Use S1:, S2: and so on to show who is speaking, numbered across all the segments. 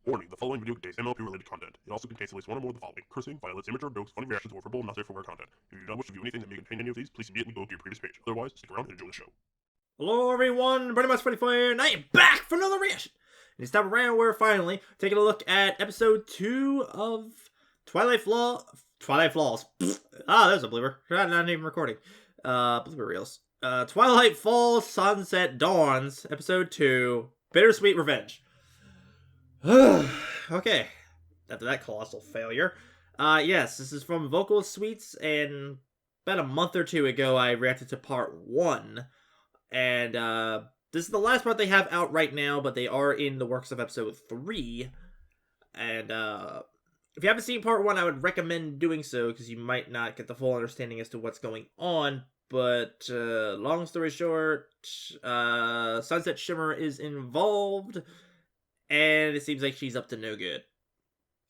S1: Warning, the following video contains MLP-related content. It also contains at least one or more of the following: cursing, violence, immature jokes, funny reactions, or verbal, not safe for work content. If you do not wish to view anything that may contain any of these, please immediately go to your previous page. Otherwise, stick around and enjoy the show.
S2: Hello everyone, Brony Much 24, and I am back for another reaction! And this time around, we're finally taking a look at episode 2 of Twilight Falls. There's a blooper. Not even recording. Blooper reels. Twilight Falls Sunset Dawns, episode 2, Bittersweet Revenge. Okay, after that colossal failure. Yes, this is from Vocal Sweets, and about a month or two ago, I reacted to part 1. And, this is the last part they have out right now, but they are in the works of episode 3. And, if you haven't seen part 1, I would recommend doing so, because you might not get the full understanding as to what's going on. But, long story short, Sunset Shimmer is involved, and it seems like she's up to no good.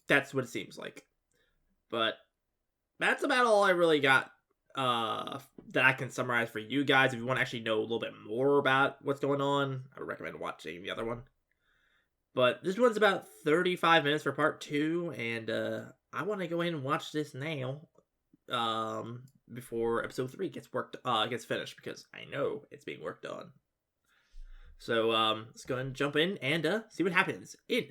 S2: That's what it seems like. But, that's about all I really got that I can summarize for you guys. If you want to actually know a little bit more about what's going on, I would recommend watching the other one. But this one's about 35 minutes for part 2, and I want to go ahead and watch this now before episode 3 gets finished, because I know it's being worked on. So let's go ahead and jump in and see what happens in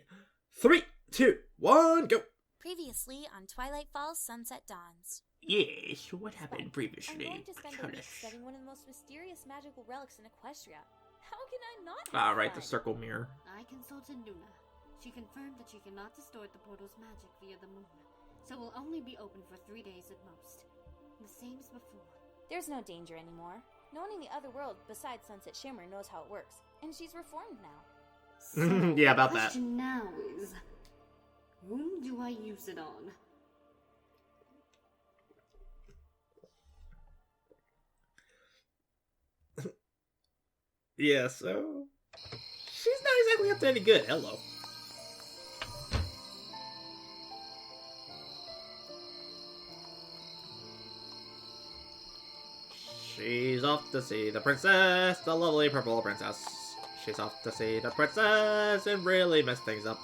S2: 3, 2, 1, go!
S3: Previously on Twilight Falls Sunset Dawns.
S2: Yes, what happened previously?
S3: I'm going to spend a week studying one of the most mysterious magical relics in Equestria. How can I not have
S2: Right, the
S3: fun?
S2: circle mirror.
S4: I consulted Nuna. She confirmed that she cannot distort the portal's magic via the moon, so will only be open for 3 days at most. The same as before.
S3: There's no danger anymore. No one in the other world besides Sunset Shimmer knows how it works, and she's reformed now.
S4: So
S2: Yeah, about
S4: the
S2: that.
S4: question now is, whom do I use it on?
S2: Yeah, so she's not exactly up to any good. Hello. She's off to see the princess, the lovely purple princess. She's off to see the princess and really mess things up.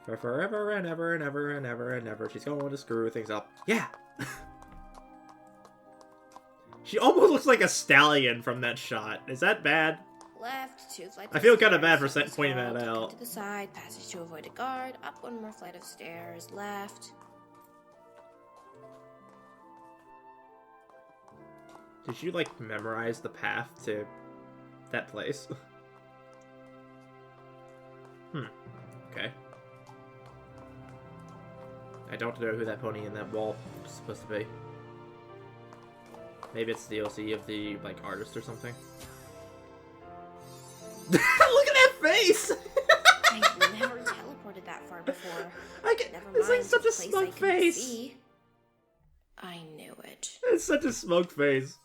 S2: For forever and ever and ever and ever and ever, she's going to screw things up. Yeah! She almost looks like a stallion from that shot. Is that bad?
S5: Left, 2 flights.
S2: I feel kind of bad for pointing that out.
S5: To the side, passage to avoid a guard, up 1 more flight of stairs, left.
S2: Did you, like, memorize the path to that place? Okay. I don't know who that pony in that wall is supposed to be. Maybe it's the DLC of the, like, artist or something. Look at that face!
S5: I've never teleported that far before. Never
S2: It's like
S5: mind,
S2: such a
S5: place I
S2: smug
S5: can
S2: face.
S5: see. I knew it.
S2: It's such a smug face.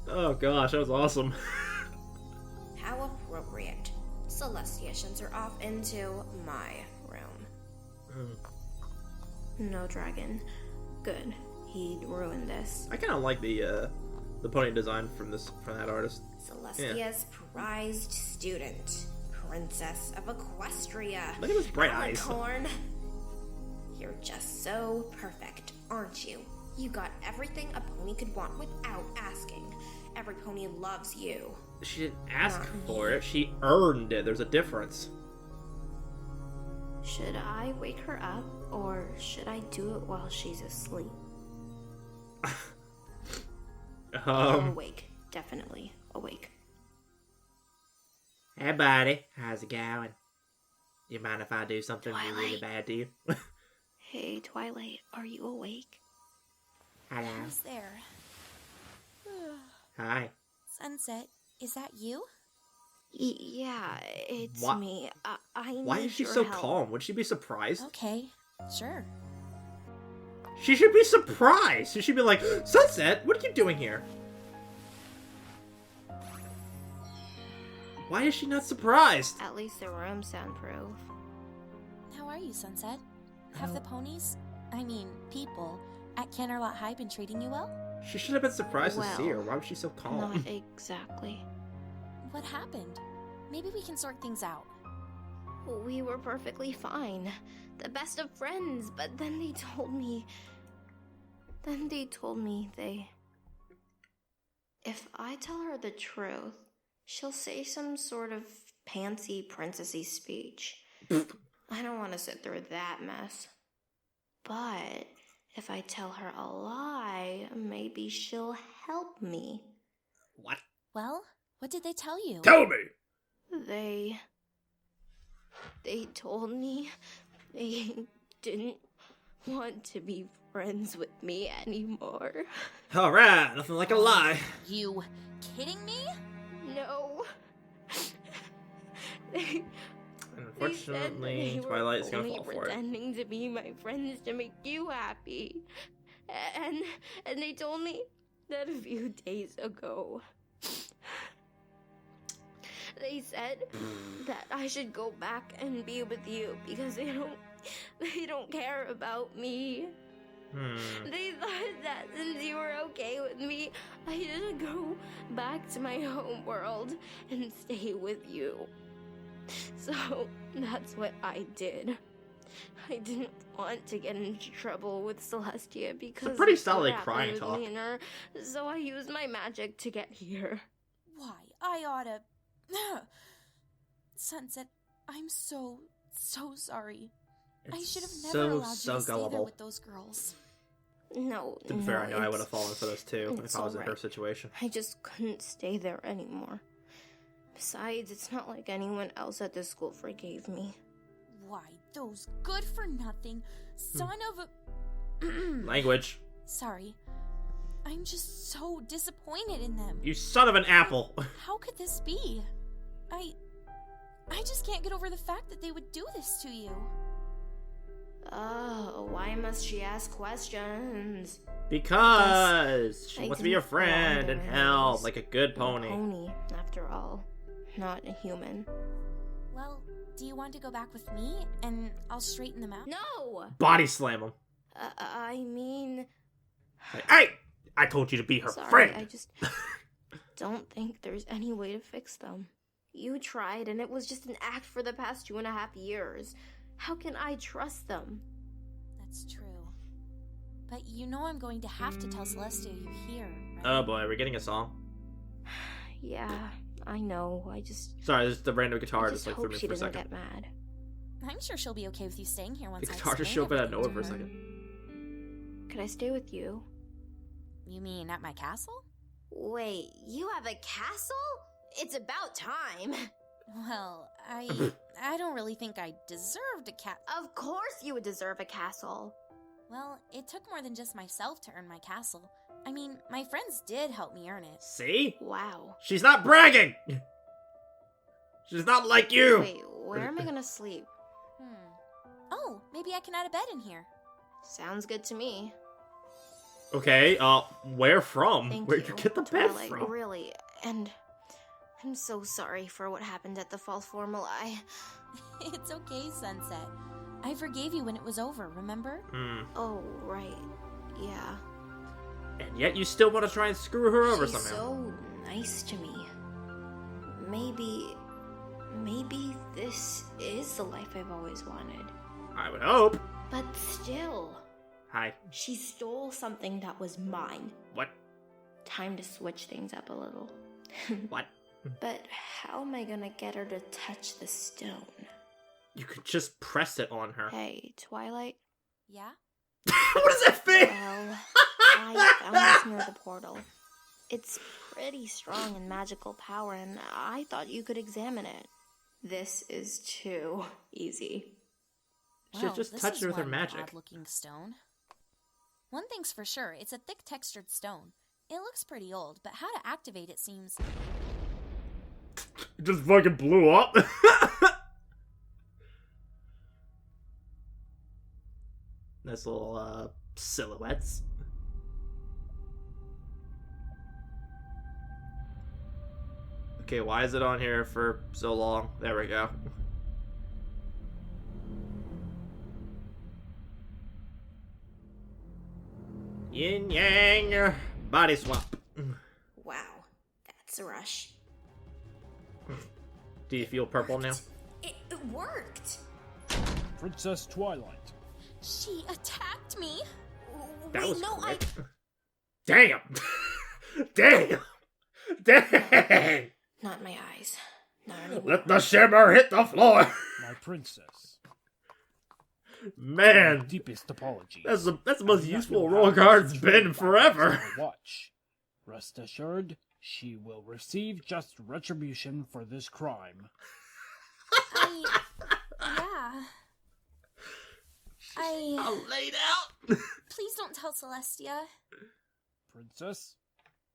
S2: Oh gosh, that was awesome.
S5: How appropriate. Celestia sends her off into my room. No dragon. Good. He'd ruin this.
S2: I kind of like the pony design from that artist.
S5: Celestia's prized student, Princess of Equestria.
S2: Look at those bright eyes.
S5: Unicorn. You're just so perfect, aren't you? You got everything a pony could want without asking. Every pony loves you.
S2: She didn't ask for it. She earned it. There's a difference.
S5: Should I wake her up, or should I do it while she's asleep? Awake. Definitely awake.
S2: Hey, buddy. How's it going? You mind if I do something
S5: Twilight.
S2: really bad to you?
S5: Hey, Twilight, are you awake?
S2: Hello.
S3: Who's there?
S2: Hi.
S3: Sunset, is that you?
S5: Yeah, it's
S2: What?
S5: me. I need
S2: Why is she
S5: your
S2: so
S5: help.
S2: calm? Would she be surprised?
S3: Okay, sure.
S2: She should be surprised. She should be like, Sunset, what are you doing here? Why is she not surprised?
S5: At least the room's soundproof.
S3: How are you, Sunset? Have the ponies, people, at Canterlot High been treating you well?
S2: She should have been surprised to see her.
S5: Well,
S2: Why was she so calm?
S5: Not exactly.
S3: What happened? Maybe we can sort things out.
S5: We were perfectly fine. The best of friends, but then they told me... If I tell her the truth, she'll say some sort of fancy princessy speech. I don't want to sit through that mess. But if I tell her a lie, maybe she'll help me.
S2: What?
S3: Well, what did they tell you?
S2: Tell me!
S5: They told me they didn't want to be friends with me anymore.
S2: Alright, nothing like a lie.
S3: You kidding me?
S5: No.
S2: Unfortunately, Twilight is gonna fall for it.
S5: Pretending to be my friends to make you happy. And they told me that a few days ago. They said that I should go back and be with you because they don't care about me. They thought that since you were okay with me, I should go back to my home world and stay with you. So that's what I did. I didn't want to get into trouble with Celestia because
S2: it's a pretty
S5: of what
S2: solid
S5: happened
S2: crying
S5: with
S2: talk.
S5: me and her, so I used my magic to get here.
S3: Why, I oughta... Sunset, I'm so sorry. I should have never allowed you to stay there with those girls.
S5: No,
S2: To be fair, I know I would have fallen for this too if I was in her
S5: alright.
S2: situation.
S5: I just couldn't stay there anymore. Besides, it's not like anyone else at this school forgave me.
S3: Why, those good-for-nothing son of a...
S2: Language.
S3: Sorry. I'm just so disappointed in them.
S2: You son of an apple!
S3: How could this be? I just can't get over the fact that they would do this to you.
S5: Oh, why must she ask questions?
S2: Because she
S5: I
S2: wants to be your
S5: didn't belong
S2: friend
S5: there
S2: and help,
S5: anyways.
S2: like a good
S5: A
S2: pony.
S5: pony, after all. Not a human.
S3: Well, do you want to go back with me, and I'll straighten them out?
S5: No!
S2: Body slam him.
S5: I mean...
S2: Hey! I told you to be her
S5: Sorry,
S2: friend!
S5: I just don't think there's any way to fix them. You tried, and it was just an act for the past 2.5 years. How can I trust them?
S3: That's true. But you know I'm going to have to tell Celestia you're here, right?
S2: Oh boy, we're getting a song.
S5: Yeah, I know. I just...
S2: Sorry, this is the random guitar
S5: I
S2: just
S5: just
S2: like threw
S5: hope
S2: me
S5: she
S2: for a
S5: doesn't
S2: second.
S5: get mad.
S3: I'm sure she'll be okay with you staying here once
S2: The
S3: I
S2: guitar just
S3: explain
S2: showed up out of nowhere
S3: everything
S2: for a
S3: to her.
S2: second.
S5: Could I stay with you?
S3: You mean at my castle?
S5: Wait, you have a castle? It's about time.
S3: Well, I don't really think I deserved a cat.
S5: Of course you would deserve a castle.
S3: Well, it took more than just myself to earn my castle. I mean, my friends did help me earn it.
S2: See?
S5: Wow.
S2: She's not bragging! She's not like you!
S5: Wait, where am I gonna sleep?
S3: Oh, maybe I can add a bed in here.
S5: Sounds good to me.
S2: Okay, where from?
S5: Thank
S2: Where'd you get the bed
S5: Twilight,
S2: from?
S5: Really, and I'm so sorry for what happened at the Fall Formulae.
S3: It's okay, Sunset. I forgave you when it was over, remember?
S5: Oh, right. Yeah.
S2: And yet you still want to try and screw her over
S5: She's
S2: somehow.
S5: so nice to me. Maybe this is the life I've always wanted.
S2: I would hope.
S5: But still,
S2: Hi.
S5: she stole something that was mine.
S2: What?
S5: Time to switch things up a little.
S2: What?
S5: But how am I gonna get her to touch the stone?
S2: You could just press it on her.
S5: Hey, Twilight?
S3: Yeah?
S2: What does that mean?
S5: Well, I found this near the portal. It's pretty strong in magical power, and I thought you could examine it. This is too easy.
S2: She'll just
S3: this
S2: touch
S3: is
S2: her with her
S3: one
S2: magic.
S3: odd-looking stone. One thing's for sure, it's a thick textured stone. It looks pretty old, but how to activate it seems...
S2: It just fucking blew up. Nice little, silhouettes. Okay, why is it on here for so long? There we go. Yin yang body swap.
S5: Wow, that's a rush.
S2: Do you feel purple now?
S3: It worked.
S6: Princess Twilight.
S3: She attacked me.
S2: That
S3: Wait,
S2: was
S3: no,
S2: quick. Damn! Damn! Dang!
S5: Not my eyes. Not anymore.
S2: Let the shimmer hit the floor!
S6: My princess. My
S2: Man,
S6: deepest apologies.
S2: that's the most
S6: I do not
S2: useful
S6: know
S2: roll
S6: how
S2: card's
S6: this
S2: been
S6: intruded
S2: forever.
S6: upon her watch. Rest assured, she will receive just retribution for this crime.
S3: Yeah.
S2: Laid out.
S3: Please don't tell Celestia.
S6: Princess?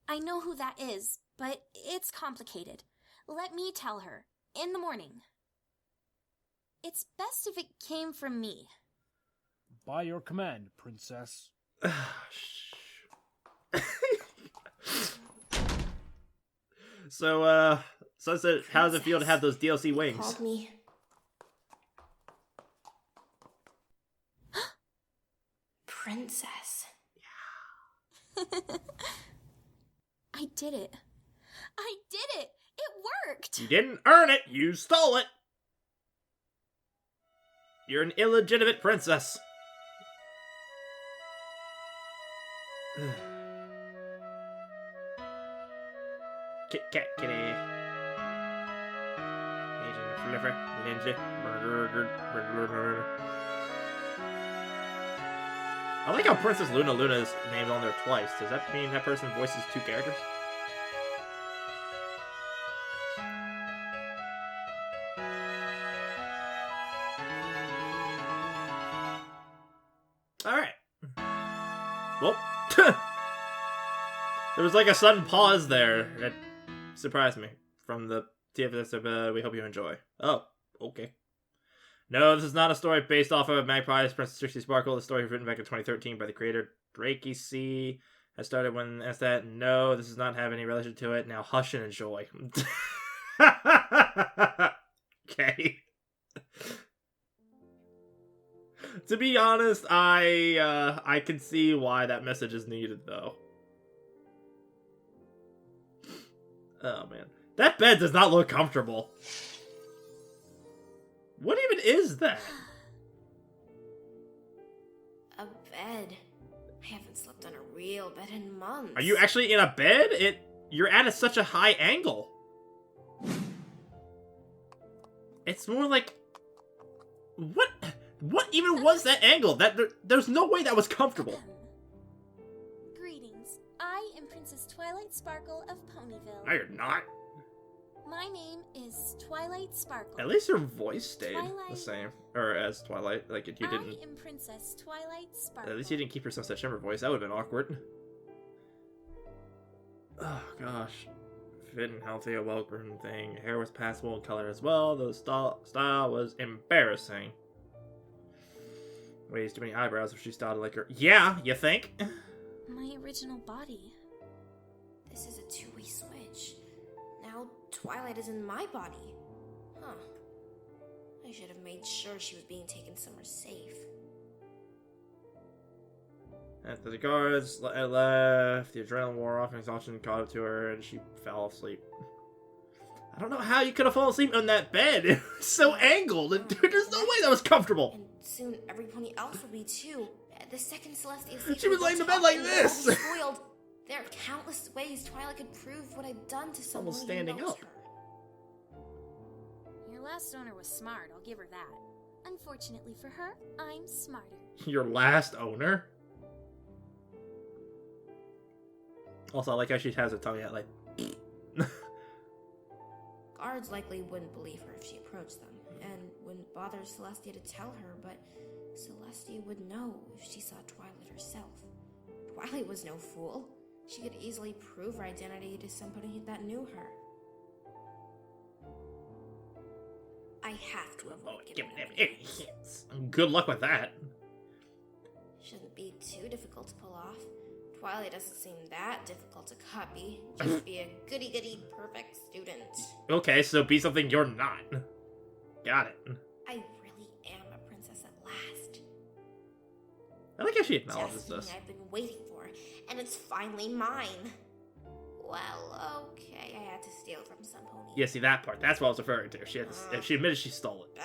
S3: I know who that is, but it's complicated. Let me tell her. In the morning. It's best if it came from me.
S6: By your command, princess.
S2: So, Sunset, how does it feel to have those DLC wings?
S5: Called me. Princess.
S3: I did it. I did it! It worked!
S2: You didn't earn it, you stole it! You're an illegitimate princess. Kit Kat Kitty. Agent Flipper, Lindsay. I like how Princess Luna is named on there twice. Does that mean that person voices two characters? Alright. Well, there was like a sudden pause there that surprised me from the TFS of We Hope You Enjoy. Oh, okay. No, this is not a story based off of Magpie's Princess Trixie Sparkle. The story was written back in 2013 by the creator Drakey C. I started when asked that. No, this does not have any relation to it. Now hush and enjoy. Okay. To be honest, I can see why that message is needed, though. Oh, man. That bed does not look comfortable. What even is that?
S5: A bed. I haven't slept on a real bed in months.
S2: Are you actually in a bed? You're at such a high angle. It's more like... What even was that angle? There's no way that was comfortable.
S3: Greetings. I am Princess Twilight Sparkle of Ponyville.
S2: No, you're not.
S3: My name is Twilight Sparkle.
S2: At least your voice stayed the
S3: Twilight.
S2: same. Or as Twilight. Like, you didn't...
S3: I am Princess Twilight Sparkle.
S2: At least you didn't keep your Sunset Shimmer voice. That would have been awkward. Oh, gosh. Fit and healthy, a well-groomed thing. Hair was passable in color as well, though the style was embarrassing. Ways too many eyebrows if she styled like her. Yeah, you think?
S3: My original body.
S5: This is a two-way switch. Now Twilight is in my body. Huh. I should have made sure she was being taken somewhere safe.
S2: After the guards left, the adrenaline wore off and exhaustion caught up to her and she fell asleep. I don't know how you could have fallen asleep on that bed. It was so angled and there's no way that was comfortable.
S5: And soon every pony else will be too. The second Celestia sees
S2: She was laying in bed like this.
S5: Spoiled. There are countless ways Twilight could prove what I've done to someone
S2: Almost
S5: who
S2: standing
S5: knows
S2: up.
S5: her.
S3: Your last owner was smart, I'll give her that. Unfortunately for her, I'm smarter.
S2: Your last owner? Also, I like how she has her tongue out like...
S5: Guards likely wouldn't believe her if she approached them, and wouldn't bother Celestia to tell her, but Celestia would know if she saw Twilight herself. Twilight was no fool. She could easily prove her identity to somebody that knew her. I have to avoid giving them
S2: any hints. Good luck with that.
S5: Shouldn't be too difficult to pull off. Twilight doesn't seem that difficult to copy. Just be a goody-goody perfect student.
S2: Okay, so be something you're not. Got it.
S5: I really am a princess at last.
S2: I like how she acknowledges
S5: Destiny
S2: this.
S5: I've been waiting for, and it's finally mine. Well, okay, I had to steal from some pony.
S2: Yeah, see that part. That's what I was referring to. She admitted she stole it.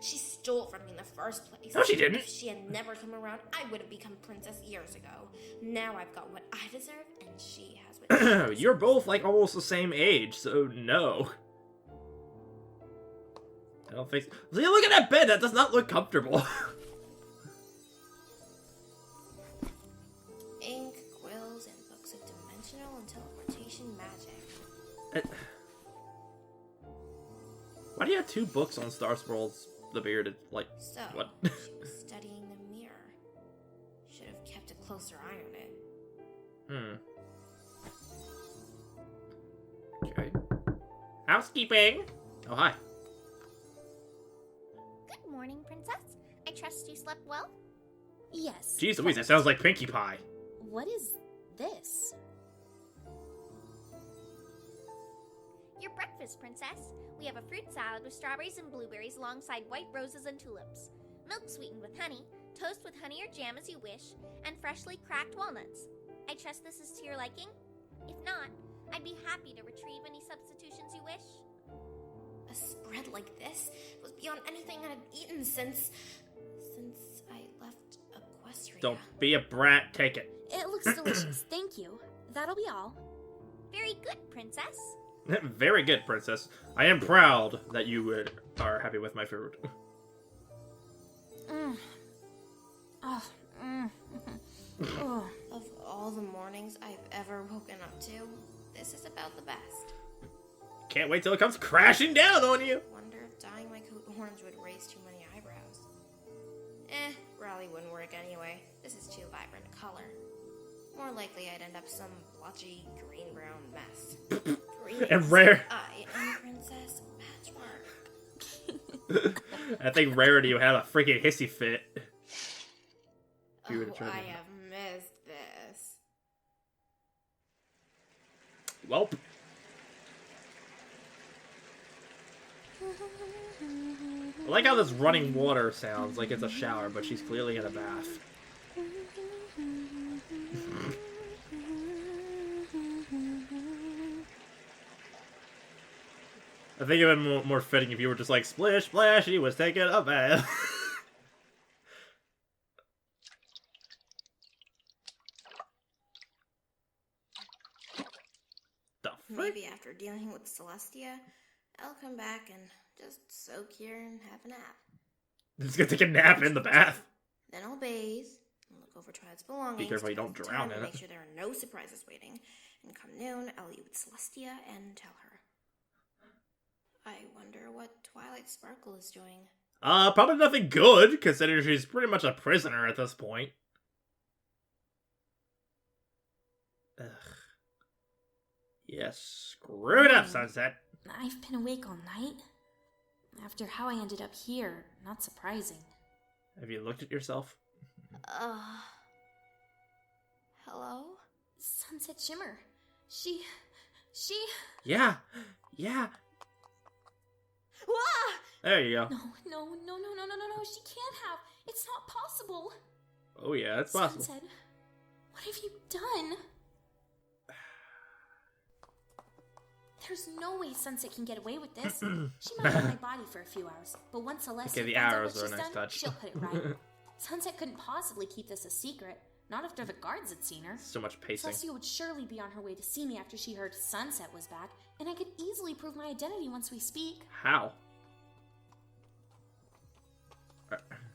S5: She stole from me in the first place.
S2: No, she didn't.
S5: If she had never come around, I would have become princess years ago. Now I've got what I deserve, and she has what she deserves.
S2: You're both like almost the same age, so no. I don't think so. See, look at that bed. That does not look comfortable.
S5: Ink, quills, and books of dimensional and teleportation magic.
S2: Why do you have 2 books on Star Scrolls? The Bearded, like,
S5: So,
S2: what?
S5: she was studying the mirror. Should have kept a closer eye on it.
S2: Okay. Housekeeping! Oh, hi.
S7: Good morning, Princess. I trust you slept well?
S3: Yes.
S2: Jeez Louise, that sounds like Pinkie Pie.
S3: What is this?
S7: Your breakfast, Princess. We have a fruit salad with strawberries and blueberries alongside white roses and tulips. Milk sweetened with honey, toast with honey or jam as you wish, and freshly cracked walnuts. I trust this is to your liking? If not, I'd be happy to retrieve any substitutions you wish.
S5: A spread like this was beyond anything I've eaten since I left Equestria.
S2: Don't be a brat, take it.
S3: It looks delicious. Thank you. That'll be all.
S7: Very good, Princess.
S2: Very good, Princess. I am proud that you are happy with my food.
S3: Oh.
S5: Of all the mornings I've ever woken up to, this is about the best.
S2: Can't wait till it comes crashing down on you.
S5: Wonder if dyeing my coat orange would raise too many eyebrows. Raleigh wouldn't work anyway. This is too vibrant a color. More likely I'd end up some blotchy green-brown mess.
S2: And rare.
S5: I am Princess Patchwork.
S2: I think Rarity would have a freaking hissy fit.
S5: Oh, I have missed this.
S2: Welp. I like how this running water sounds like it's a shower, but she's clearly in a bath. I think it would be more fitting if you were just like, splish, splash, he was taking a bath.
S5: Maybe after dealing with Celestia, I'll come back and just soak here and have a nap.
S2: Just gonna take a nap in the bath.
S5: Then I'll bathe and look over Twilight's belongings.
S2: Be careful you don't drown in it.
S5: Make sure there are no surprises waiting. And come noon, I'll eat with Celestia and tell her. I wonder what Twilight Sparkle is doing.
S2: Probably nothing good, considering she's pretty much a prisoner at this point. Ugh. Yes, screw it up, Sunset.
S3: I've been awake all night. After how I ended up here, not surprising.
S2: Have you looked at yourself?
S5: Hello?
S3: Sunset Shimmer. She...
S2: Yeah.
S5: Wah!
S2: There you go.
S3: No, she can't have. It's not possible.
S2: Oh yeah, it's possible.
S3: Sunset, what have you done? There's no way Sunset can get away with this. She might have my body for a few hours, but once Celestia
S2: Okay, the
S3: finds out
S2: arrows
S3: what
S2: are a
S3: she's
S2: nice
S3: done,
S2: touch.
S3: she'll put it right. Sunset couldn't possibly keep this a secret, not after the guards had seen her.
S2: So much pacing.
S3: Celestia would surely be on her way to see me after she heard Sunset was back, and I could easily prove my identity once we speak.
S2: How?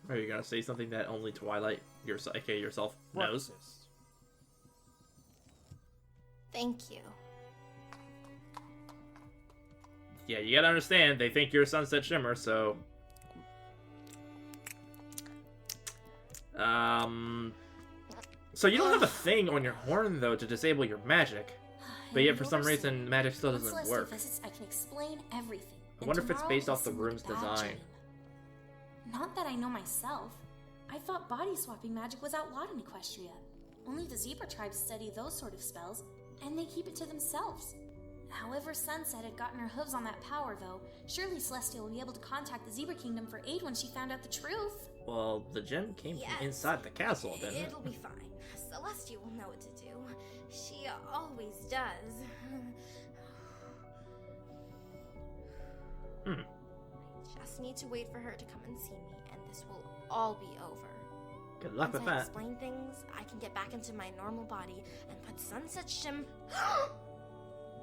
S2: Are you gonna say something that only Twilight, aka yourself, knows?
S6: Breakfast.
S5: Thank you.
S2: Yeah, you gotta understand, they think you're Sunset Shimmer, so... So you don't have a thing on your horn, though, to disable your magic. But yet, for some reason, magic still
S3: Once
S2: doesn't
S3: Celestia
S2: work.
S3: visits, I can explain everything.
S2: I wonder if it's
S3: tomorrow
S2: based
S3: will
S2: off the
S3: seem like a
S2: room's
S3: bad
S2: design.
S3: dream. Not that I know myself. I thought body-swapping magic was outlawed in Equestria. Only the zebra tribes study those sort of spells, and they keep it to themselves. However, Sunset had gotten her hooves on that power, though. Surely Celestia will be able to contact the Zebra Kingdom for aid when she found out the truth.
S2: Well, the gem came
S5: Yes.
S2: from inside the castle, didn't it?
S5: It'll be fine. Celestia will know what to do. She always does. I just need to wait for her to come and see me, and this will all be over.
S2: Good luck with
S5: Once I
S2: that.
S5: explain things, I can get back into my normal body and put Sunset Shim.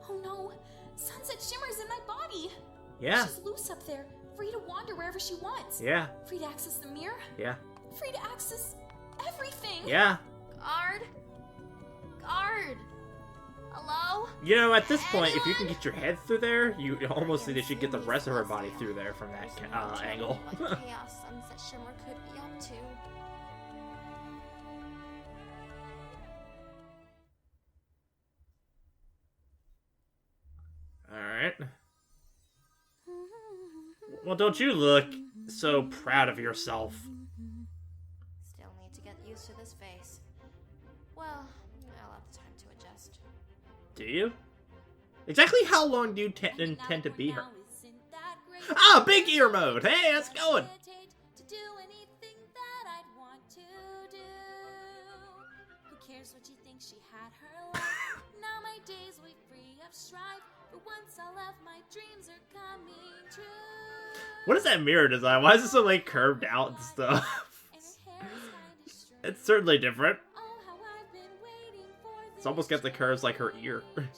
S3: Oh no! Sunset Shimmer's in my body!
S2: Yeah.
S3: She's loose up there, free to wander wherever she wants.
S2: Yeah.
S3: Free to access the mirror.
S2: Yeah.
S3: Free to access everything.
S2: Yeah.
S5: Guard? Guard? Hello?
S2: You know, at this point, if you can get your head through there, you almost see that she get the rest of her body through there from that angle.
S5: What chaos Sunset Shimmer could be up to.
S2: Alright. Well, don't you look so proud of yourself?
S5: Still need to get used to this face. Well, I'll have time to adjust.
S2: Do you? Exactly how long do you intend to be her? Ah, big ear mode! Hey, how's it going?
S3: To do anything that I'd want to do. Who cares what you think she had her life? Now my days will be free of strife. For once I love, my dreams are coming true.
S2: What is that mirror design? Why is it so like curved out and stuff?
S3: And her hair is kinda straight.
S2: It's certainly different.
S3: Oh, how I've been waiting for this.
S2: It's almost got the curves like her ear.
S3: For the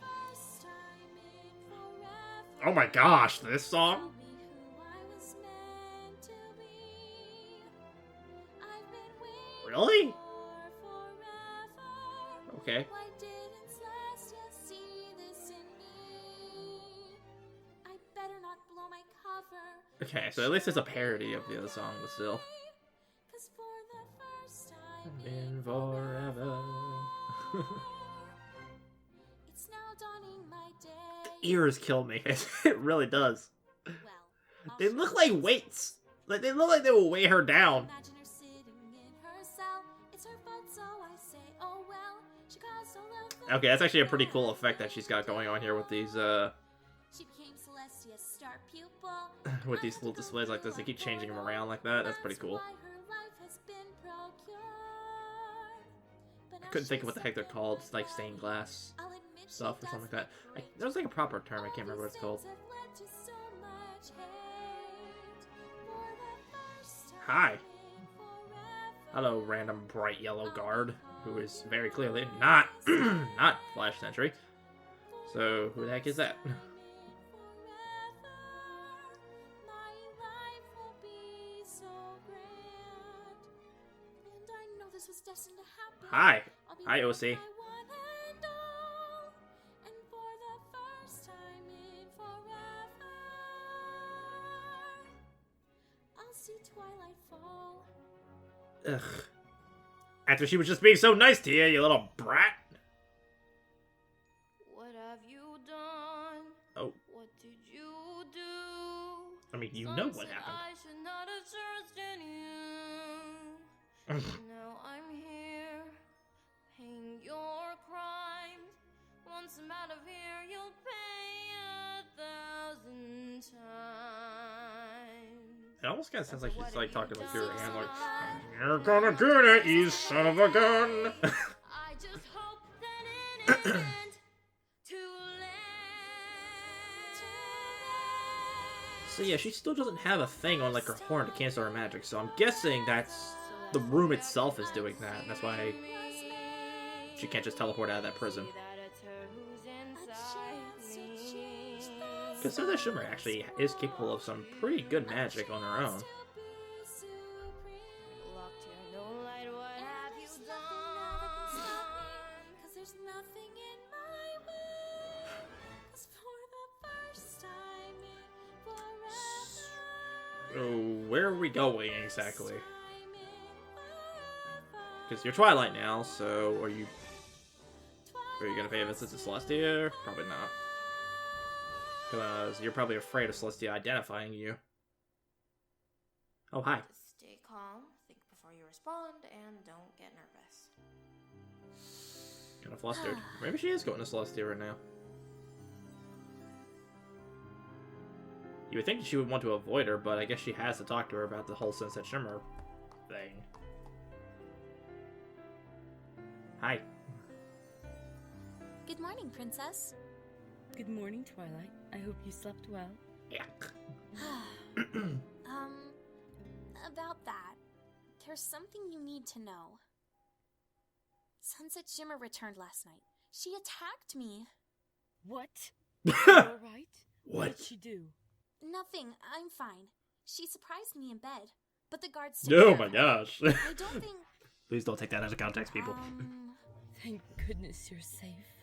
S3: first time in forever.
S2: Oh my gosh, this song?
S3: Told me who I was meant to be. I've been waiting
S2: Really?
S3: for forever.
S2: Okay.
S3: Why didn't Celestia see this in me? I better not blow my cover.
S2: Okay, so at least it's a parody of the other song, but still.
S3: 'Cause for the first time
S2: In forever.
S3: it's now dawning my day.
S2: Ears kill me. It really does.
S3: Well, I'll
S2: They
S3: show
S2: look
S3: you
S2: like
S3: this.
S2: weights. Like they look like they will weigh her down.
S3: Imagine her sitting in her cell. It's her fault, so I say, oh well. She caused all of the
S2: Okay, that's actually a pretty cool effect that she's got going on here with these
S3: She became Celestia's star pupil.
S2: with these little displays like this. They keep changing them around like that. That's pretty cool.
S3: Why her life has been procured. But
S2: I
S3: now
S2: couldn't think of
S3: she's
S2: what the heck they're called. It's like stained glass
S3: I'll admit she
S2: stuff or
S3: does
S2: something like that.
S3: look great.
S2: There's like a proper term. I can't remember what it's called.
S3: These things have led to so much hate. For the first time
S2: Hi.
S3: in forever,
S2: Hello, random bright yellow guard, who is very clearly not not Flash Sentry. So who the heck is that?
S3: my life will be so grand. And I know this was destined to happen.
S2: Hi.
S3: I'll be
S2: Hi,
S3: with
S2: OC.
S3: my one and all. And for the first time in forever, I'll see Twilight fall.
S2: Ugh. After she was just being so nice to you, you little brat.
S5: What have you done?
S2: Oh,
S5: What did you do?
S2: I mean, you know what
S5: Sunset,
S2: happened.
S5: I should not have trusted you. Now I'm here, paying your crimes. Once I'm out of here, you'll pay 1,000 times.
S2: It almost kind of sounds like she's like talking like
S5: What
S2: your
S5: have you
S2: hand, like,
S5: done?
S2: "You're gonna get it, you son of a gun."
S5: I just hope that it isn't too late.
S2: So yeah, she still doesn't have a thing on like her horn to cancel her magic. So I'm guessing that's the room itself is doing that. And that's why she can't just teleport out of that prison. Because Sunset Shimmer actually is capable of some pretty good magic on her own.
S3: Cause there's nothing in my way. 'Cause for the first time in forever.
S2: So where are we going exactly? Because you're Twilight now, so are you gonna pay a visit to Celestia? Probably not. Because you're probably afraid of Celestia identifying you. Oh, hi.
S5: Stay calm, think before you respond, and don't get nervous.
S2: Kind of flustered. Maybe she is going to Celestia right now. You would think she would want to avoid her, but I guess she has to talk to her about the whole Sunset Shimmer thing. Hi.
S3: Good morning, Princess.
S8: Good morning, Twilight. I hope you slept well.
S2: Yeah.
S3: About that, there's something you need to know. Sunset Shimmer returned last night. She attacked me.
S8: What? You alright? What did she do?
S3: Nothing. I'm fine. She surprised me in bed, but the guards took
S2: Oh
S3: care
S2: my
S3: of her.
S2: gosh.
S3: I don't think...
S2: Please don't take that out of context, people.
S8: Thank goodness you're safe.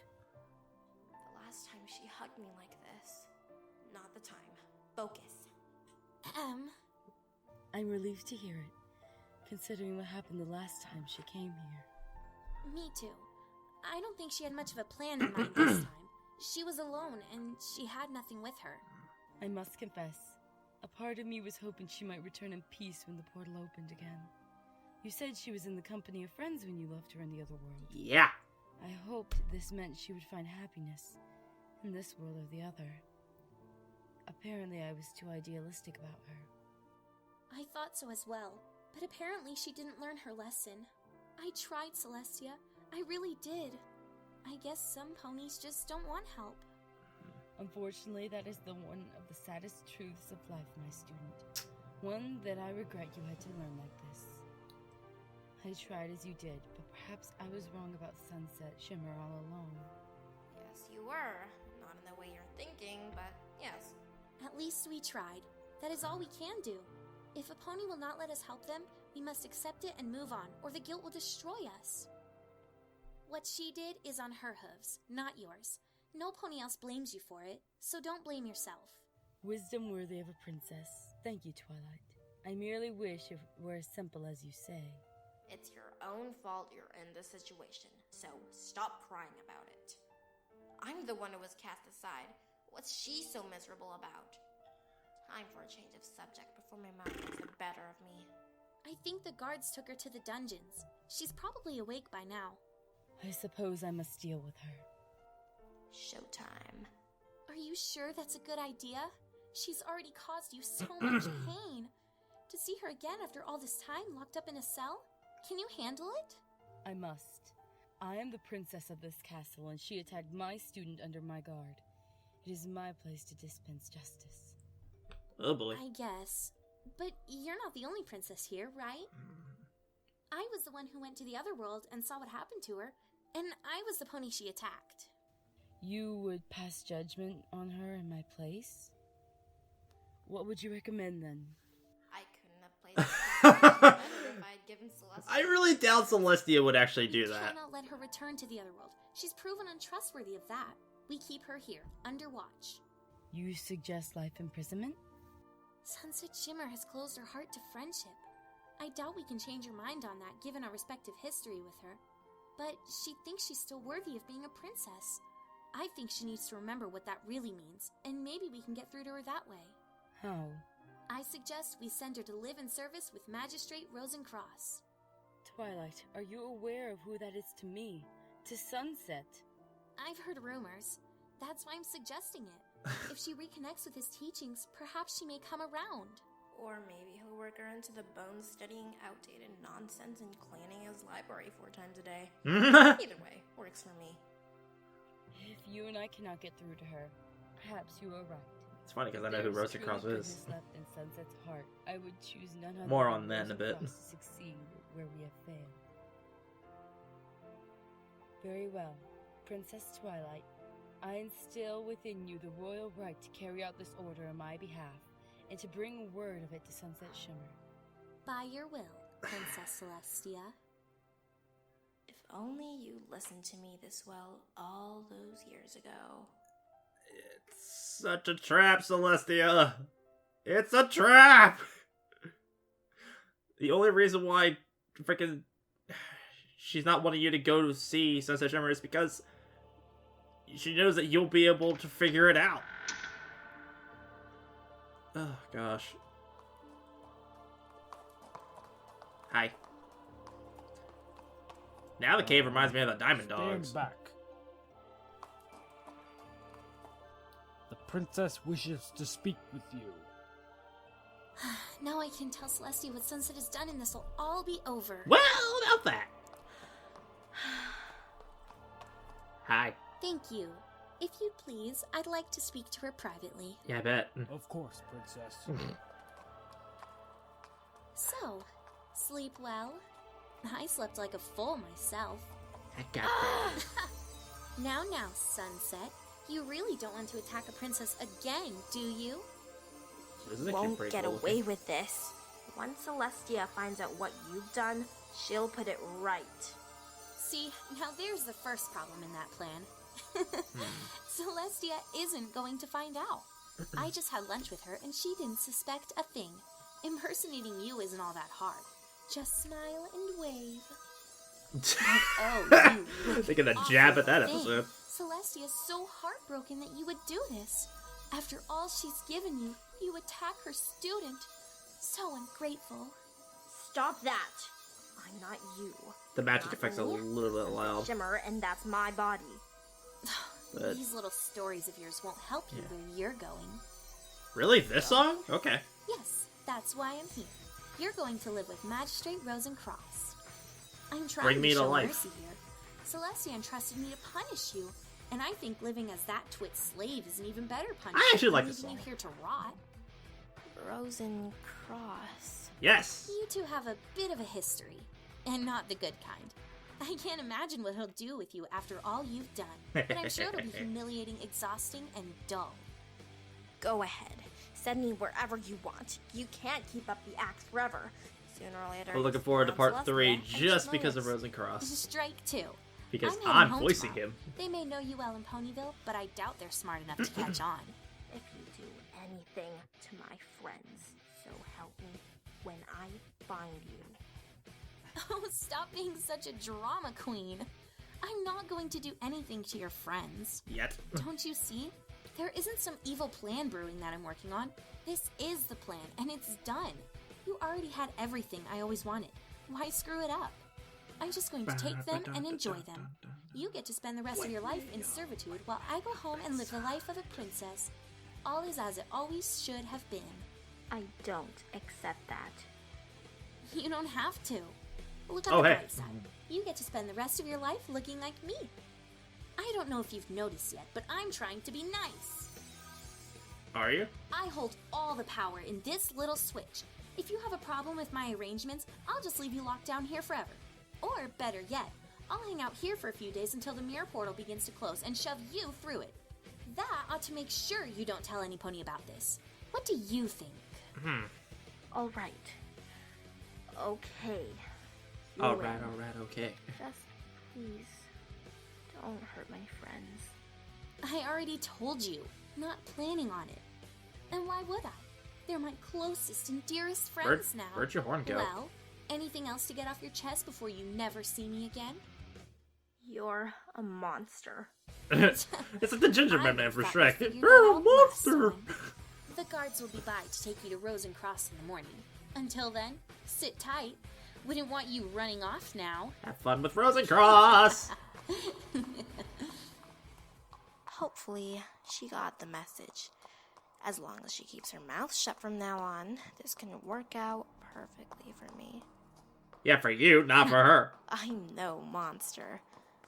S5: The last time she hugged me like this. Not the time. Focus.
S8: I'm relieved to hear it, considering what happened the last time she came here.
S3: Me too. I don't think she had much of a plan in mind this time. She was alone, and she had nothing with her.
S8: I must confess, a part of me was hoping she might return in peace when the portal opened again. You said she was in the company of friends when you left her in the other world.
S2: Yeah.
S8: I hoped this meant she would find happiness in this world or the other. Apparently, I was too idealistic about her.
S3: I thought so as well, but apparently she didn't learn her lesson. I tried, Celestia. I really did. I guess some ponies just don't want help.
S8: Unfortunately, that is the one of the saddest truths of life, my student. One that I regret you had to learn like this. I tried as you did, but perhaps I was wrong about Sunset Shimmer all along.
S5: Yes, you were. Not in the way you're thinking, but yes.
S3: At least we tried. That is all we can do. If a pony will not let us help them, we must accept it and move on, or the guilt will destroy us. What she did is on her hooves, not yours. No pony else blames you for it, so don't blame yourself.
S8: Wisdom worthy of a princess. Thank you, Twilight. I merely wish it were as simple as you say.
S5: It's your own fault you're in this situation, so stop crying about it. I'm the one who was cast aside. What's she so miserable about? Time for a change of subject before my mouth gets the better of me.
S3: I think the guards took her to the dungeons. She's probably awake by now.
S8: I suppose I must deal with her.
S5: Showtime.
S3: Are you sure that's a good idea? She's already caused you so much pain. To see her again after all this time locked up in a cell? Can you handle it?
S8: I must. I am the princess of this castle, and she attacked my student under my guard. It is my place to dispense justice.
S2: Oh boy.
S3: I guess. But you're not the only princess here, right? I was the one who went to the other world and saw what happened to her, and I was the pony she attacked.
S8: You would pass judgment on her in my place? What would you recommend then?
S5: I couldn't have played this better if I had given Celestia.
S2: I really doubt Celestia would actually do
S3: You
S2: that.
S3: cannot let her return to the other world. She's proven untrustworthy of that. We keep her here, under watch.
S8: You suggest life imprisonment?
S3: Sunset Shimmer has closed her heart to friendship. I doubt we can change her mind on that, given our respective history with her. But she thinks she's still worthy of being a princess. I think she needs to remember what that really means, and maybe we can get through to her that way.
S8: How?
S3: I suggest we send her to live in service with Magistrate Rosencross.
S8: Twilight, are you aware of who that is to me? To Sunset?
S3: I've heard rumors. That's why I'm suggesting it. If she reconnects with his teachings, perhaps she may come around.
S5: Or maybe he'll work her into the bones studying outdated nonsense and cleaning his library 4 times a day. Either way, works for me.
S8: If you and I cannot get through to her, perhaps you are right.
S2: It's funny because I know who Rosencross is.
S8: Left in Sunset's heart, I would choose none other
S2: More
S8: than
S2: on that in a bit.
S8: Rosencross to succeed where we have failed. Very well, Princess Twilight. I instill within you the royal right to carry out this order on my behalf, and to bring word of it to Sunset Shimmer.
S3: By your will, Princess Celestia.
S5: If only you listened to me this well all those years ago.
S2: It's such a trap, Celestia. It's a trap. The only reason why freaking she's not wanting you to go to see Sunset Shimmer is because she knows that you'll be able to figure it out. Oh, gosh. Hi. Now the cave reminds me of the Diamond Dogs.
S6: Stand back. The princess wishes to speak with you.
S3: Now I can tell Celestia what Sunset has done and this will all be over.
S2: Well, about that. Hi.
S3: Thank you. If you'd please, I'd like to speak to her privately.
S2: Yeah, I bet.
S6: Of course, Princess.
S3: So, sleep well? I slept like a fool myself.
S2: I got that.
S3: Now, Sunset. You really don't want to attack a princess again, do you?
S5: Won't get away with this. Once Celestia finds out what you've done, she'll put it right.
S3: See, now there's the first problem in that plan. Celestia isn't going to find out. I just had lunch with her and she didn't suspect a thing. Impersonating you isn't all that hard. Just smile and wave. Oh, you
S2: Taking a jab at that
S3: thing.
S2: episode.
S3: Celestia's so heartbroken that you would do this. After all she's given you, you attack her student. So ungrateful.
S5: Stop that! I'm not you.
S2: The magic
S5: Not
S2: effect's a
S5: me.
S2: little bit loud.
S5: Shimmer, and that's my body.
S2: But-
S3: These little stories of yours won't help you where you're going.
S2: Really? This song? Okay.
S3: Yes, that's why I'm here. You're going to live with Magistrate Rosencross. I'm trying
S2: Bring me
S3: to
S2: to
S3: show
S2: life.
S3: mercy here. Celestia entrusted me to punish you, and I think living as that twit slave is an even better punishment.
S2: I actually like
S3: than
S2: this
S3: leaving
S2: song.
S3: you here to rot.
S5: Rosencross.
S2: Yes.
S3: You two have a bit of a history, and not the good kind. I can't imagine what he'll do with you after all you've done, but I'm sure it'll be humiliating, exhausting, and dull.
S5: Go ahead. Send me wherever you want. You can't keep up the act forever. Sooner or later.
S2: We're looking forward to
S5: it's
S2: part
S5: Celestia
S2: 3
S5: and
S2: just
S5: she
S2: because of
S5: knows.
S2: Rosencross.
S3: Strike two.
S2: Because
S3: I'm heading
S2: I'm
S3: home
S2: voicing
S3: tomorrow.
S2: him.
S3: They may know you well in Ponyville, but I doubt they're smart enough to catch on.
S5: If you do anything to my friends, so help me when I find you.
S3: Oh, stop being such a drama queen. I'm not going to do anything to your friends.
S2: Yet.
S3: Don't you see? There isn't some evil plan brewing that I'm working on. This is the plan, and it's done. You already had everything I always wanted. Why screw it up? I'm just going to take them and enjoy them. You get to spend the rest of your life in servitude while I go home and live the life of a princess. All is as it always should have been.
S5: I don't accept that.
S3: You don't have to. Look on
S2: Oh,
S3: the
S2: hey.
S3: bright side. You get to spend the rest of your life looking like me. I don't know if you've noticed yet, but I'm trying to be nice.
S2: Are you?
S3: I hold all the power in this little switch. If you have a problem with my arrangements, I'll just leave you locked down here forever. Or better yet, I'll hang out here for a few days until the mirror portal begins to close and shove you through it. That ought to make sure you don't tell any pony about this. What do you think?
S5: All right. Okay.
S2: Alright, okay.
S5: Just please don't hurt my friends.
S3: I already told you, not planning on it. And why would I? They're my closest and dearest friends now.
S2: Where'd your horn go?
S3: Well, anything else to get off your chest before you never see me again?
S5: You're a monster.
S2: It's like the gingerbread
S3: I
S2: man for
S3: thought
S2: Shrek.
S3: we figured
S2: You're a
S3: that out last
S2: monster!
S3: time. The guards will be by to take you to Rosencross in the morning. Until then, sit tight. Wouldn't want you running off now.
S2: Have fun with Rosencross!
S5: Hopefully, she got the message. As long as she keeps her mouth shut from now on, this can work out perfectly for me.
S2: Yeah, for you, not for her.
S5: I'm no monster.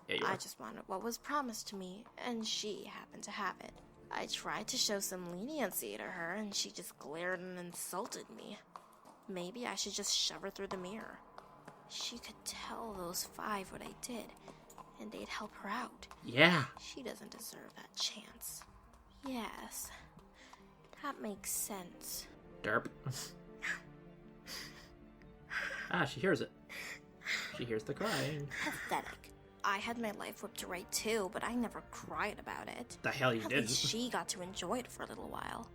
S2: Yeah, you
S5: I
S2: are.
S5: just wanted what was promised to me, and she happened to have it. I tried to show some leniency to her, and she just glared and insulted me. Maybe I should just shove her through the mirror. She could tell those 5 what I did, and they'd help her out.
S2: Yeah.
S5: She doesn't deserve that chance. Yes, that makes sense.
S2: Derp. She hears it. She hears the crying.
S5: Pathetic. I had my life whipped right too, but I never cried about it.
S2: The hell you
S5: At
S2: didn't.
S5: least she got to enjoy it for a little while.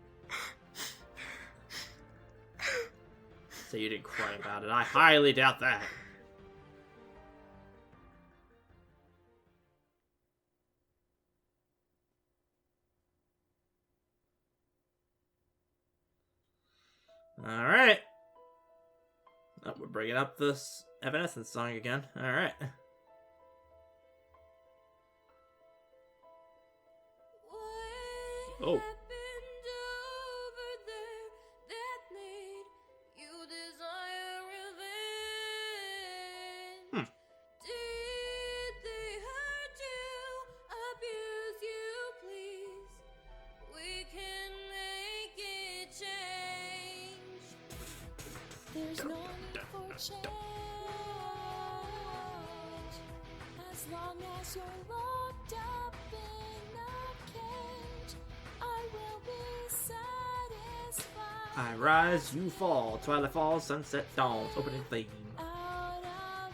S2: So you didn't cry about it. I highly doubt that. Alright. Oh, we're bringing up this Evanescence song again. Alright. Oh.
S3: There's no need for change. As long as you're locked up in a cage, I will be satisfied.
S2: I rise, you fall. Twilight falls, sunset dawns. Opening theme.
S3: Out of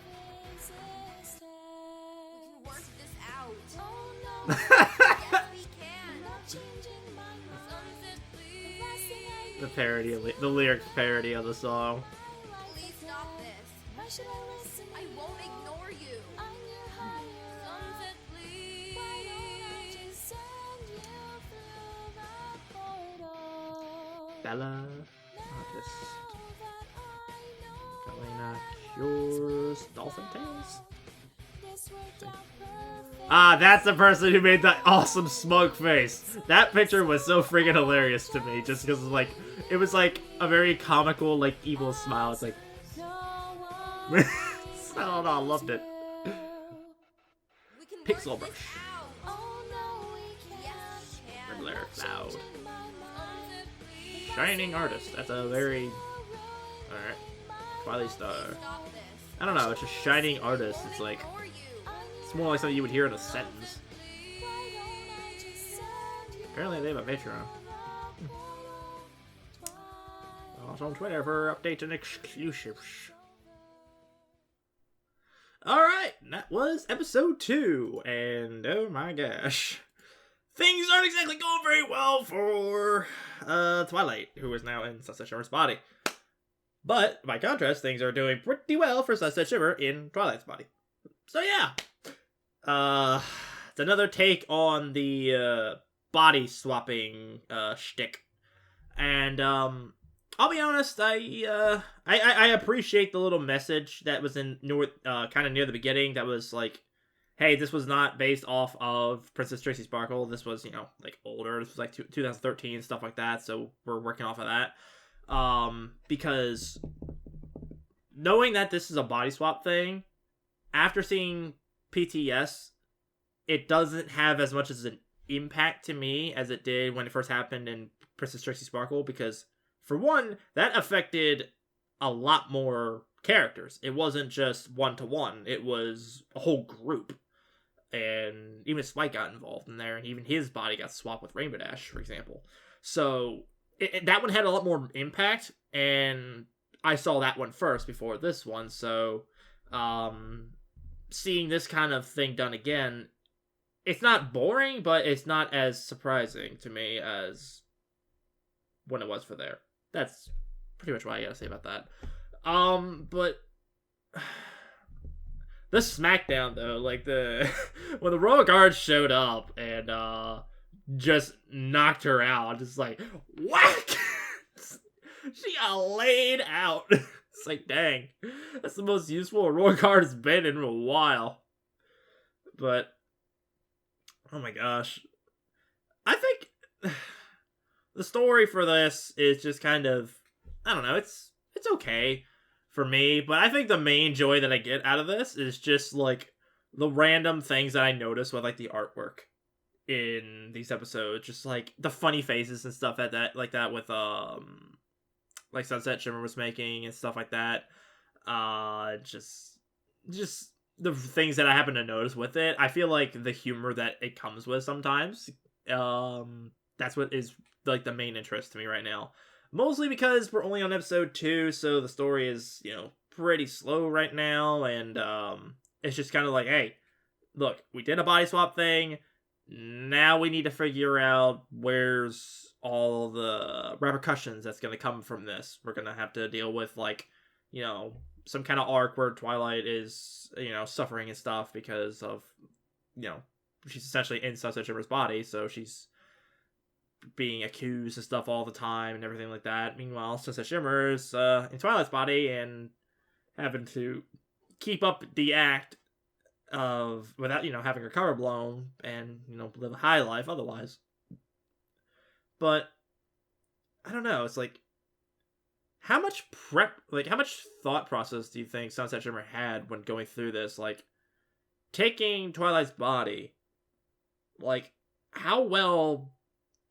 S3: existence.
S7: We can work this out.
S3: Oh no.
S7: Yes, we can.
S3: Not changing my mind.
S7: Sunset,
S3: The last thing I
S2: The parody, the lyric parody of the song.
S7: please stop this.
S3: Why should I listen?
S7: I won't ignore you.
S3: I'm your higher
S7: Sunset,
S3: up.
S7: please.
S3: Why don't I just send you through the portal?
S2: Bella.
S3: Now
S2: Artist.
S3: that I know
S2: Elena Cures. Dolphin Tales.
S3: this worked out perfect.
S2: Ah, that's the person who made that awesome smoke face. That picture was so friggin' hilarious to me, just because, like, it was like a very comical, like, evil smile. It's like,
S3: No
S2: I
S3: one
S2: don't know, I loved it.
S7: We can
S2: Pixel
S7: work
S2: brush.
S7: this out.
S3: Oh no, we can't.
S7: Yes, we can.
S2: Regular cloud.
S3: Changing my mind.
S7: Sunset, please.
S2: Shining artist. That's a very. Alright. Twilight Star.
S7: Stop this.
S2: I don't know, it's just shining artist. It's like.
S7: Ignore you.
S2: It's more like something you would hear in a sentence.
S3: Why don't I just send you
S2: Apparently they have a Patreon.
S3: through the portal?
S2: Also on Twitter for updates and exclusives. Alright, that was episode 2, and oh my gosh. Things aren't exactly going very well for Twilight, who is now in Sunset Shimmer's body. But, by contrast, things are doing pretty well for Sunset Shimmer in Twilight's body. So yeah. It's another take on the body swapping shtick. And I'll be honest, I appreciate the little message that was in kind of near the beginning that was like, hey, this was not based off of Princess Tracy Sparkle. This was, like older. This was like 2013, stuff like that. So we're working off of that. Because knowing that this is a body swap thing, after seeing PTS, it doesn't have as much as an impact to me as it did when it first happened in Princess Tracy Sparkle, because for one, that affected a lot more characters. It wasn't just one-to-one, it was a whole group. And even Spike got involved in there, and even his body got swapped with Rainbow Dash, for example. So, that one had a lot more impact, and I saw that one first before this one, so seeing this kind of thing done again, it's not boring, but it's not as surprising to me as when it was for there. That's pretty much what I gotta say about that. But the SmackDown though, like when the Royal Guard showed up and just knocked her out, just like whack, she got laid out. It's like, dang, that's the most useful a Royal Guard has been in a while. But oh my gosh, I think the story for this is just kind of, I don't know, it's okay for me, but I think the main joy that I get out of this is just like the random things that I notice with like the artwork in these episodes, just like the funny faces and stuff like that with like Sunset Shimmer was making and stuff like that. Just the things that I happen to notice with it. I feel like the humor that it comes with sometimes, that's what is like the main interest to me right now. Mostly because we're only on episode 2, so the story is, pretty slow right now, and it's just kind of like, hey, look, we did a body swap thing, now we need to figure out where's all the repercussions that's going to come from this. We're going to have to deal with, like, some kind of arc where Twilight is, suffering and stuff because of, she's essentially in Sunset Shimmer's body, so she's being accused and stuff all the time and everything like that. Meanwhile, Sunset Shimmer's in Twilight's body and having to keep up the act of without having her cover blown and live a high life otherwise. But I don't know. It's like, how much thought process do you think Sunset Shimmer had when going through this? Like, taking Twilight's body, like, how well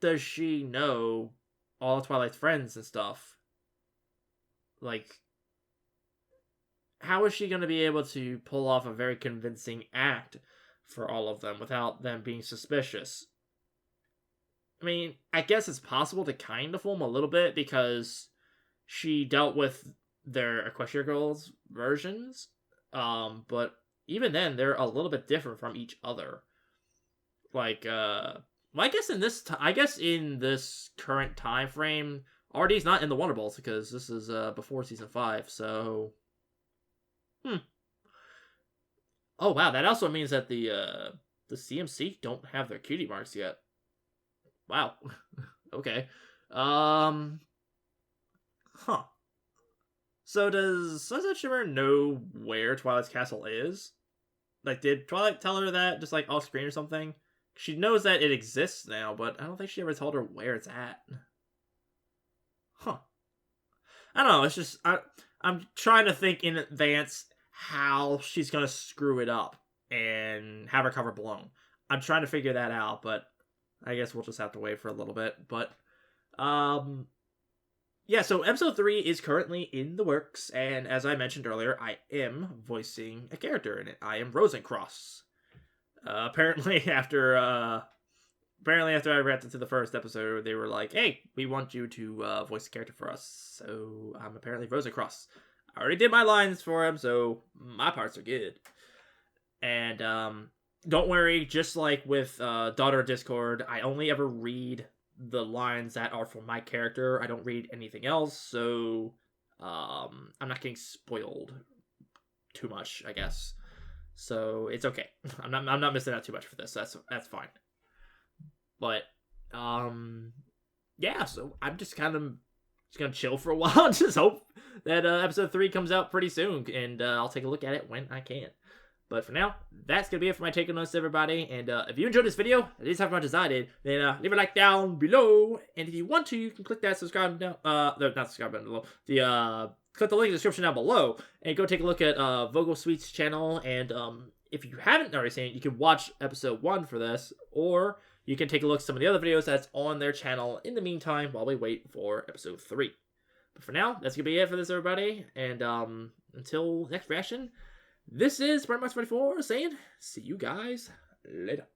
S2: does she know all of Twilight's friends and stuff? Like, how is she going to be able to pull off a very convincing act for all of them without them being suspicious? I mean, I guess it's possible to kind of fool them a little bit because she dealt with their Equestria Girls versions, but even then, they're a little bit different from each other. Like, well, I guess in this current time frame, RD's not in the Wonder Balls because this is before season 5. So, oh wow, that also means that the CMC don't have their cutie marks yet. Wow. Okay. So does Sunset Shimmer know where Twilight's castle is? Like, did Twilight tell her that just like off screen or something? She knows that it exists now, but I don't think she ever told her where it's at. I don't know. It's just I'm trying to think in advance how she's gonna screw it up and have her cover blown. I'm trying to figure that out, but I guess we'll just have to wait for a little bit. But yeah, so episode 3 is currently in the works, and as I mentioned earlier, I am voicing a character in it. I am Rosencross. Apparently after I reacted to the first episode, they were like, hey, we want you to voice a character for us. So I'm apparently Rosencross. I already did my lines for him, so my parts are good. And don't worry, just like with Daughter of Discord, I only ever read the lines that are for my character. I don't read anything else, so I'm not getting spoiled too much, I guess. So it's okay. I'm not missing out too much for this. That's fine. But yeah, so I'm just kind of gonna chill for a while. Just hope that episode 3 comes out pretty soon, and I'll take a look at it when I can. But for now, that's going to be it for my take on this, everybody. And if you enjoyed this video, at least how much as I did, then leave a like down below. And if you want to, you can click that subscribe down, not subscribe button below, click the link in the description down below, and go take a look at Vogelsweet's channel. And if you haven't already seen it, you can watch episode 1 for this, or you can take a look at some of the other videos that's on their channel in the meantime while we wait for episode 3. But for now, that's going to be it for this, everybody. And until next reaction, this is Brony 24 saying, see you guys later.